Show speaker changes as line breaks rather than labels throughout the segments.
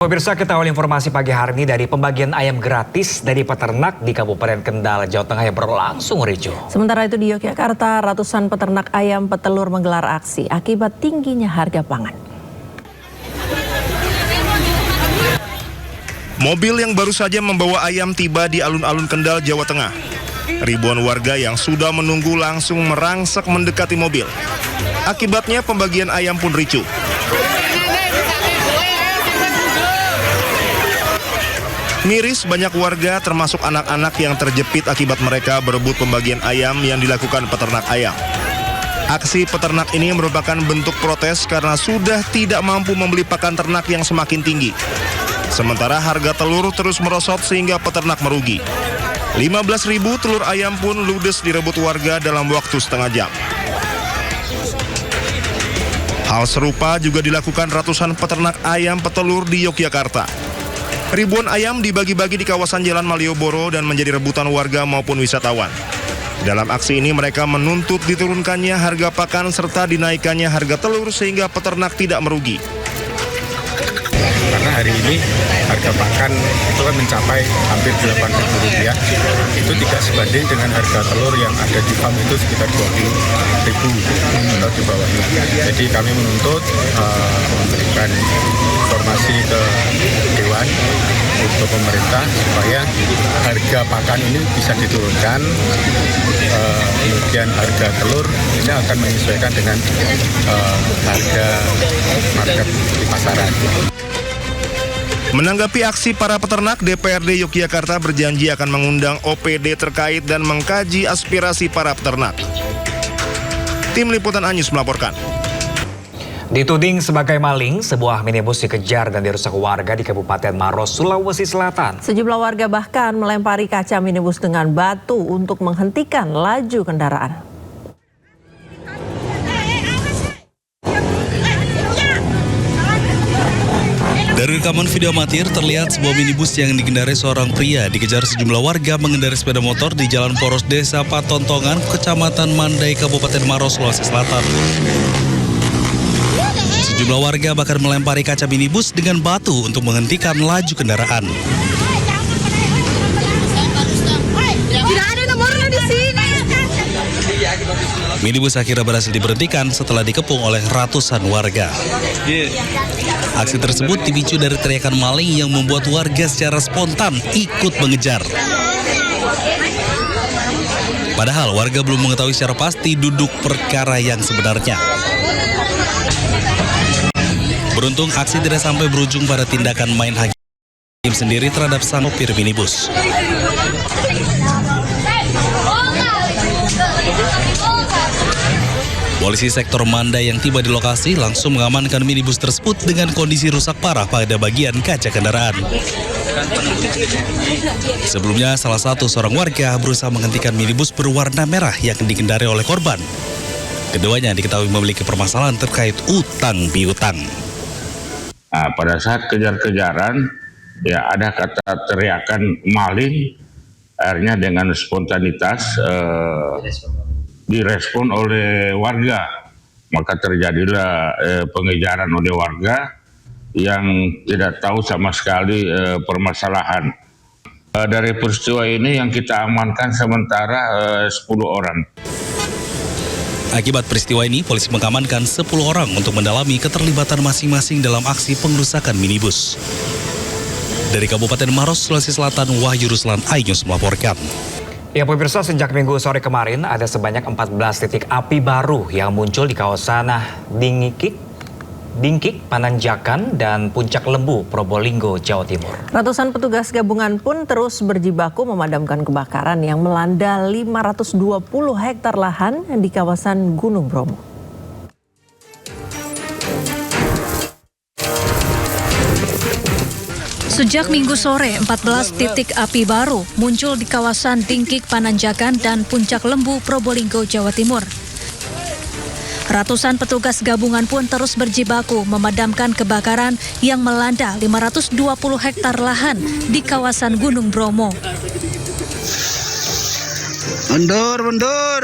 Pemirsa, kita awal informasi pagi hari ini dari pembagian ayam gratis dari peternak di Kabupaten Kendal, Jawa Tengah yang berlangsung ricuh.
Sementara itu di Yogyakarta, ratusan peternak ayam petelur menggelar aksi akibat tingginya harga pangan.
Mobil yang baru saja membawa ayam tiba di alun-alun Kendal, Jawa Tengah. Ribuan warga yang sudah menunggu langsung merangsek mendekati mobil. Akibatnya pembagian ayam pun ricuh. Miris banyak warga termasuk anak-anak yang terjepit akibat mereka berebut pembagian ayam yang dilakukan peternak ayam. Aksi peternak ini merupakan bentuk protes karena sudah tidak mampu membeli pakan ternak yang semakin tinggi. Sementara harga telur terus merosot sehingga peternak merugi. 15.000 telur ayam pun ludes direbut warga dalam waktu setengah jam. Hal serupa juga dilakukan ratusan peternak ayam petelur di Yogyakarta. Ribuan ayam dibagi-bagi di kawasan Jalan Malioboro dan menjadi rebutan warga maupun wisatawan. Dalam aksi ini mereka menuntut diturunkannya harga pakan serta dinaikannya harga telur sehingga peternak tidak merugi.
Karena hari ini harga pakan itu kan mencapai hampir Rp8.000. Itu tidak sebanding dengan harga telur yang ada di farm itu sekitar Rp20.000 atau di bawahnya. Jadi kami menuntut memberikan informasi ke Dewan untuk pemerintah supaya harga pakan ini bisa diturunkan. Kemudian harga telur ini akan menyesuaikan dengan harga market di pasaran.
Menanggapi aksi para peternak, DPRD Yogyakarta berjanji akan mengundang OPD terkait dan mengkaji aspirasi para peternak. Tim Liputan Anyus melaporkan.
Dituding sebagai maling, sebuah minibus dikejar dan dirusak warga di Kabupaten Maros, Sulawesi Selatan.
Sejumlah warga bahkan melempari kaca minibus dengan batu untuk menghentikan laju kendaraan.
Dari rekaman video amatir terlihat sebuah minibus yang dikendarai seorang pria dikejar sejumlah warga mengendarai sepeda motor di Jalan Poros Desa Patontongan, Kecamatan Mandai, Kabupaten Maros, Sulawesi Selatan. Sejumlah warga bahkan melempari kaca minibus dengan batu untuk menghentikan laju kendaraan.
Tidak ada nomornya di sini.
Minibus akhirnya berhasil diberhentikan setelah dikepung oleh ratusan warga. Aksi tersebut dipicu dari teriakan maling yang membuat warga secara spontan ikut mengejar. Padahal warga belum mengetahui secara pasti duduk perkara yang sebenarnya. Beruntung aksi tidak sampai berujung pada tindakan main hakim sendiri terhadap sang sopir minibus. Polisi sektor Mandai yang tiba di lokasi langsung mengamankan minibus tersebut dengan kondisi rusak parah pada bagian kaca kendaraan. Sebelumnya, salah satu seorang warga berusaha menghentikan minibus berwarna merah yang dikendarai oleh korban. Keduanya diketahui memiliki permasalahan terkait utang piutang.
Nah, pada saat kejar-kejaran, ya ada kata teriakan maling, akhirnya dengan spontanitas direspon oleh warga, maka terjadilah pengejaran oleh warga yang tidak tahu sama sekali permasalahan. Dari peristiwa ini yang kita amankan sementara 10 orang.
Akibat peristiwa ini, polisi mengamankan 10 orang untuk mendalami keterlibatan masing-masing dalam aksi pengerusakan minibus. Dari Kabupaten Maros, Sulawesi Selatan, Wahyu Ruslan, iNews melaporkan.
Ya pemirsa, sejak Minggu sore kemarin ada sebanyak 14 titik api baru yang muncul di kawasan Dingkik, Pananjakan, dan Puncak Lembu, Probolinggo, Jawa Timur.
Ratusan petugas gabungan pun terus berjibaku memadamkan kebakaran yang melanda 520 hektar lahan di kawasan Gunung Bromo.
Sejak Minggu sore, 14 titik api baru muncul di kawasan Dingkik, Pananjakan, dan Puncak Lembu, Probolinggo, Jawa Timur. Ratusan petugas gabungan pun terus berjibaku memadamkan kebakaran yang melanda 520 hektar lahan di kawasan Gunung Bromo.
Mundur.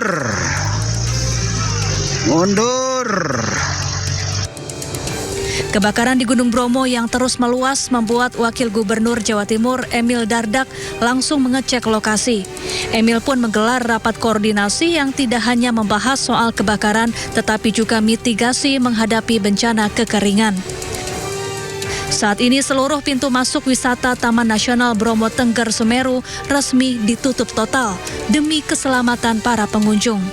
Kebakaran di Gunung Bromo yang terus meluas membuat Wakil Gubernur Jawa Timur Emil Dardak langsung mengecek lokasi. Emil pun menggelar rapat koordinasi yang tidak hanya membahas soal kebakaran, tetapi juga mitigasi menghadapi bencana kekeringan. Saat ini seluruh pintu masuk wisata Taman Nasional Bromo Tengger Semeru resmi ditutup total demi keselamatan para pengunjung.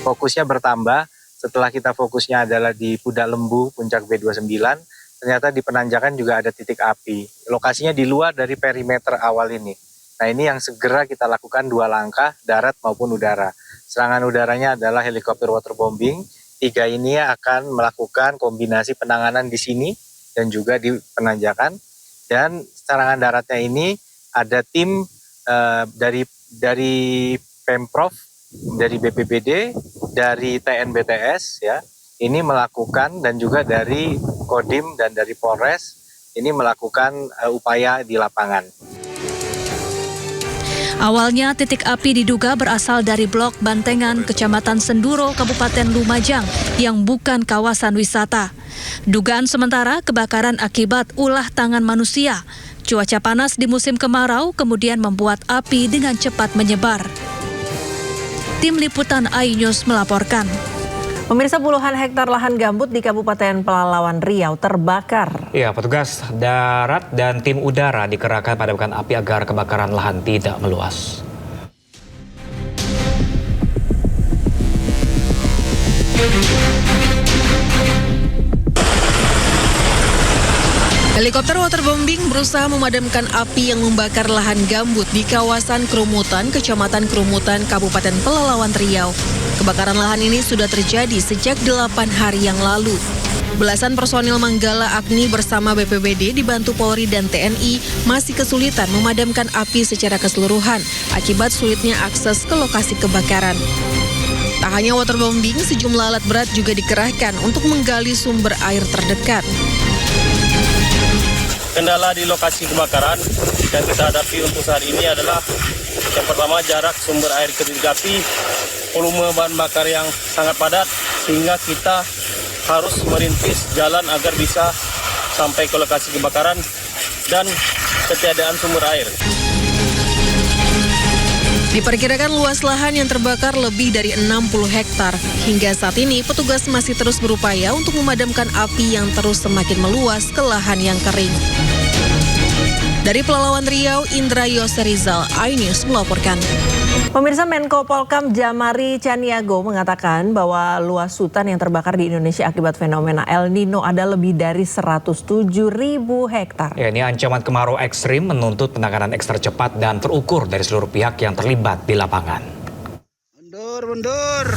Fokusnya bertambah setelah kita fokusnya adalah di Pudak Lembu, Puncak B29, ternyata di penanjakan juga ada titik api. Lokasinya di luar dari perimeter awal ini. Nah, ini yang segera kita lakukan 2 langkah, darat maupun udara. Serangan udaranya adalah helikopter waterbombing. 3 ini akan melakukan kombinasi penanganan di sini dan juga di penanjakan. Dan serangan daratnya ini ada tim dari Pemprov, dari BPBD, dari TNBTS ya, ini melakukan, dan juga dari Kodim dan dari Polres ini melakukan upaya di lapangan.
Awalnya titik api diduga berasal dari Blok Bantengan, Kecamatan Senduro, Kabupaten Lumajang yang bukan kawasan wisata. Dugaan sementara kebakaran akibat ulah tangan manusia. Cuaca panas di musim kemarau kemudian membuat api dengan cepat menyebar. Tim Liputan iNews melaporkan.
Pemirsa, puluhan hektar lahan gambut di Kabupaten Pelalawan Riau terbakar.
Ya, petugas darat dan tim udara dikerahkan padamkan api agar kebakaran lahan tidak meluas.
Helikopter waterbombing berusaha memadamkan api yang membakar lahan gambut di kawasan Kerumutan, Kecamatan Kerumutan, Kabupaten Pelalawan Riau. Kebakaran lahan ini sudah terjadi sejak 8 hari yang lalu. Belasan personil Manggala Agni bersama BPBD dibantu Polri dan TNI masih kesulitan memadamkan api secara keseluruhan akibat sulitnya akses ke lokasi kebakaran. Tak hanya waterbombing, sejumlah alat berat juga dikerahkan untuk menggali sumber air terdekat.
Kendala di lokasi kebakaran yang kita hadapi untuk saat ini adalah yang pertama jarak sumber air ke titik api, volume bahan bakar yang sangat padat sehingga kita harus merintis jalan agar bisa sampai ke lokasi kebakaran dan ketiadaan sumber air.
Diperkirakan luas lahan yang terbakar lebih dari 60 hektar. Hingga saat ini petugas masih terus berupaya untuk memadamkan api yang terus semakin meluas ke lahan yang kering. Dari Pelalawan Riau, Indra Yoserizal, iNews melaporkan.
Pemirsa, Menko Polkam Jamari Caniago mengatakan bahwa luas hutan yang terbakar di Indonesia akibat fenomena El Nino ada lebih dari 107.000 hektar.
Ya, ini ancaman kemarau ekstrim menuntut penanganan ekstra cepat dan terukur dari seluruh pihak yang terlibat di lapangan.
Mundur.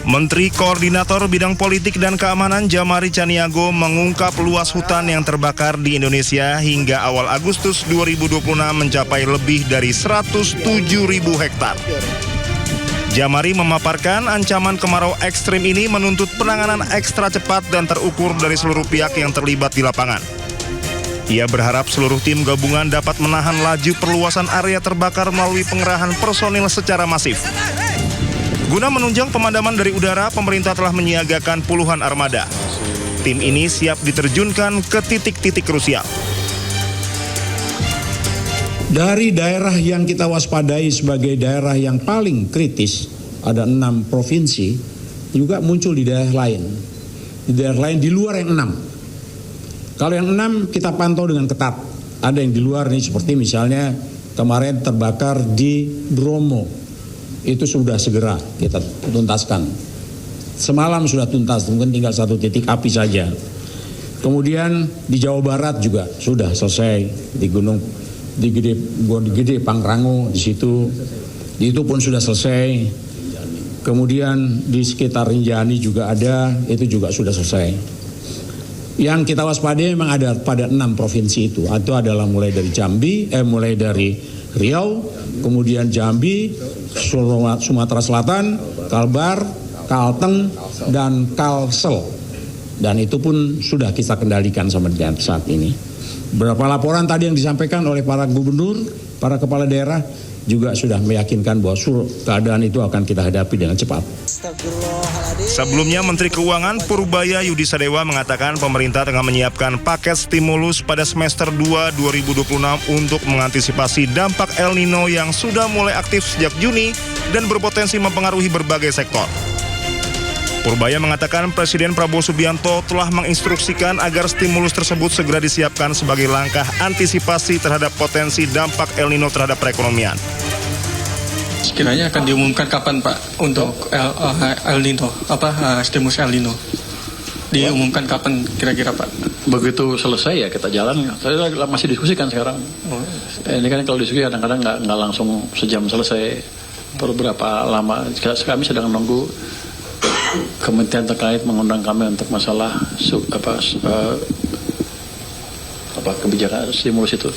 Menteri Koordinator Bidang Politik dan Keamanan Jamari Caniago mengungkap luas hutan yang terbakar di Indonesia hingga awal Agustus 2026 mencapai lebih dari 107.000 hektar. Jamari memaparkan ancaman kemarau ekstrim ini menuntut penanganan ekstra cepat dan terukur dari seluruh pihak yang terlibat di lapangan. Ia berharap seluruh tim gabungan dapat menahan laju perluasan area terbakar melalui pengerahan personil secara masif. Guna menunjang pemadaman dari udara, pemerintah telah menyiagakan puluhan armada. Tim ini siap diterjunkan ke titik-titik krusial.
Dari daerah yang kita waspadai sebagai daerah yang paling kritis, ada 6 provinsi, juga muncul di daerah lain. Di daerah lain di luar yang 6. Kalau yang 6 kita pantau dengan ketat. Ada yang di luar nih, seperti misalnya kemarin terbakar di Bromo. Itu sudah segera kita tuntaskan. Semalam sudah tuntas, mungkin tinggal 1 titik api saja. Kemudian di Jawa Barat juga sudah selesai, di Gunung Gede Pangrango di situ, itu pun sudah selesai. Kemudian di sekitar Rinjani juga ada, itu juga sudah selesai. Yang kita waspadai memang ada pada 6 provinsi itu. Itu adalah mulai dari mulai dari Riau, kemudian Jambi, Sumatera Selatan, Kalbar, Kalteng, dan Kalsel. Dan itu pun sudah kita kendalikan sampai saat ini. Beberapa laporan tadi yang disampaikan oleh para gubernur, para kepala daerah, juga sudah meyakinkan bahwa keadaan itu akan kita hadapi dengan cepat.
Sebelumnya, Menteri Keuangan Purbaya Yudi Sadewa mengatakan pemerintah tengah menyiapkan paket stimulus pada semester 2 2026 untuk mengantisipasi dampak El Nino yang sudah mulai aktif sejak Juni dan berpotensi mempengaruhi berbagai sektor. Purbaya mengatakan Presiden Prabowo Subianto telah menginstruksikan agar stimulus tersebut segera disiapkan sebagai langkah antisipasi terhadap potensi dampak El Nino terhadap perekonomian.
Sekiranya akan diumumkan kapan Pak untuk El Nino, stimulus El Nino? Diumumkan kapan kira-kira Pak?
Begitu selesai ya kita jalan. Saya masih diskusikan sekarang. Ini kan kalau diskusi kadang-kadang nggak langsung sejam selesai. Beberapa lama. Kami sedang menunggu kementerian terkait mengundang kami untuk masalah kebijakan stimulus itu.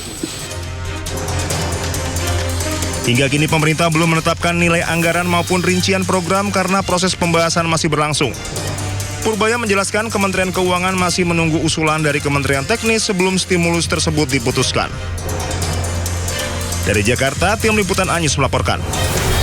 Hingga kini pemerintah belum menetapkan nilai anggaran maupun rincian program karena proses pembahasan masih berlangsung. Purbaya menjelaskan Kementerian Keuangan masih menunggu usulan dari Kementerian Teknis sebelum stimulus tersebut diputuskan. Dari Jakarta, tim liputan Anyus melaporkan.